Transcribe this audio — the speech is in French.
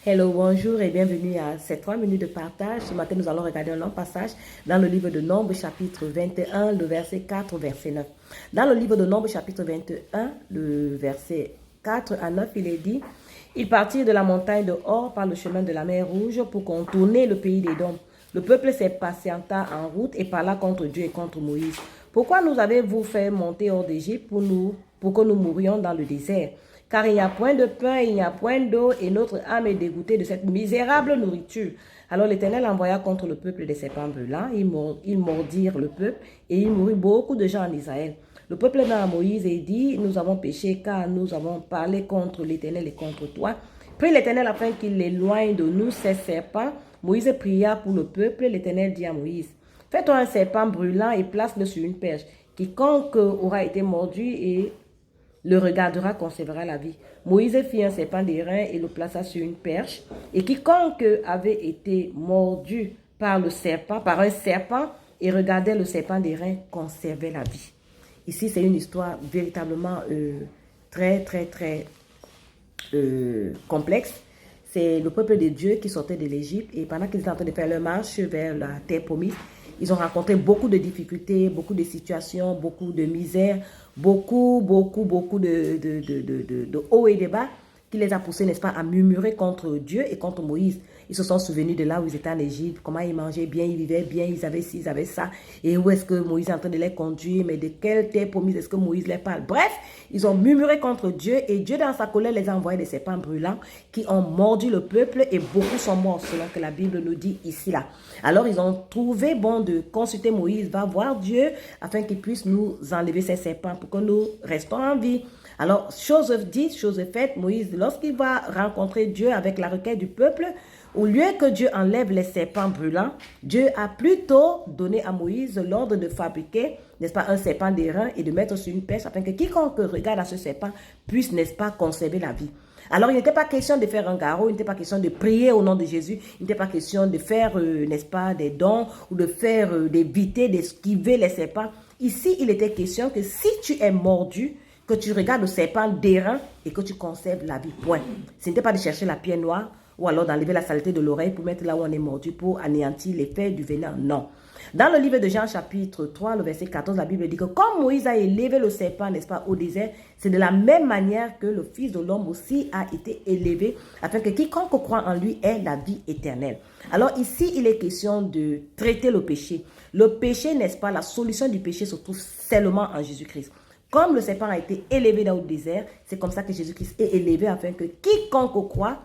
Hello, bonjour et bienvenue à ces 3 minutes de partage. Ce matin, nous allons regarder un long passage dans le livre de Nombres, chapitre 21, le verset 4 au verset 9. Dans le livre de Nombres, chapitre 21, le verset 4 à 9, il est dit: Ils partirent de la montagne de Hor par le chemin de la mer Rouge pour contourner le pays d'Édom. Le peuple s'est patienta en route et parla contre Dieu et contre Moïse. Pourquoi nous avez-vous fait monter hors d'Égypte pour que nous mourions dans le désert? Car il n'y a point de pain, il n'y a point d'eau, et notre âme est dégoûtée de cette misérable nourriture. Alors l'Éternel envoya contre le peuple des serpents brûlants. Ils mordirent le peuple, et il mourut beaucoup de gens en Israël. Le peuple vint à Moïse et dit: Nous avons péché, car nous avons parlé contre l'Éternel et contre toi. Prie l'Éternel afin qu'il éloigne de nous ces serpents. Moïse pria pour le peuple. L'Éternel dit à Moïse: Fais-toi un serpent brûlant et place-le sur une perche. Quiconque aura été mordu et le regardera, conservera la vie. Moïse fit un serpent d'airain et le plaça sur une perche. Et quiconque avait été mordu par un serpent, et regardait le serpent d'airain, conservait la vie. Ici, c'est une histoire véritablement très complexe. C'est le peuple de Dieu qui sortait de l'Égypte, et pendant qu'ils étaient en train de faire leur marche vers la terre promise, ils ont rencontré beaucoup de difficultés, beaucoup de situations, beaucoup de misère, beaucoup de hauts et de bas, qui les a poussés, n'est-ce pas, à murmurer contre Dieu et contre Moïse. Ils se sont souvenus de là où ils étaient en Égypte, comment ils mangeaient bien, ils vivaient bien, ils avaient ci, ils avaient ça. Et où est-ce que Moïse est en train de les conduire, mais de quelle terre promise est-ce que Moïse les parle? Bref, ils ont murmuré contre Dieu, et Dieu dans sa colère les a envoyés des serpents brûlants qui ont mordu le peuple, et beaucoup sont morts, selon que la Bible nous dit ici là. Alors ils ont trouvé bon de consulter Moïse, va voir Dieu afin qu'il puisse nous enlever ces serpents pour que nous restons en vie. Alors, chose dite, chose faite, Moïse, lorsqu'il va rencontrer Dieu avec la requête du peuple, au lieu que Dieu enlève les serpents brûlants, Dieu a plutôt donné à Moïse l'ordre de fabriquer, n'est-ce pas, un serpent d'airain et de mettre sur une perche afin que quiconque regarde à ce serpent puisse, n'est-ce pas, conserver la vie. Alors, il n'était pas question de faire un garrot, il n'était pas question de prier au nom de Jésus, il n'était pas question de faire, n'est-ce pas, des dons ou de faire, d'éviter, d'esquiver les serpents. Ici, il était question que si tu es mordu, que tu regardes le serpent d'airain et que tu conserves la vie. Point. Ce n'était pas de chercher la pierre noire ou alors d'enlever la saleté de l'oreille pour mettre là où on est mordu pour anéantir l'effet du venin. Non. Dans le livre de Jean chapitre 3, le verset 14, la Bible dit que comme Moïse a élevé le serpent, n'est-ce pas, au désert, c'est de la même manière que le Fils de l'homme aussi a été élevé, afin que quiconque croit en lui ait la vie éternelle. Alors ici, il est question de traiter le péché. Le péché, n'est-ce pas, la solution du péché se trouve seulement en Jésus-Christ. Comme le serpent a été élevé dans le désert, c'est comme ça que Jésus-Christ est élevé afin que quiconque croit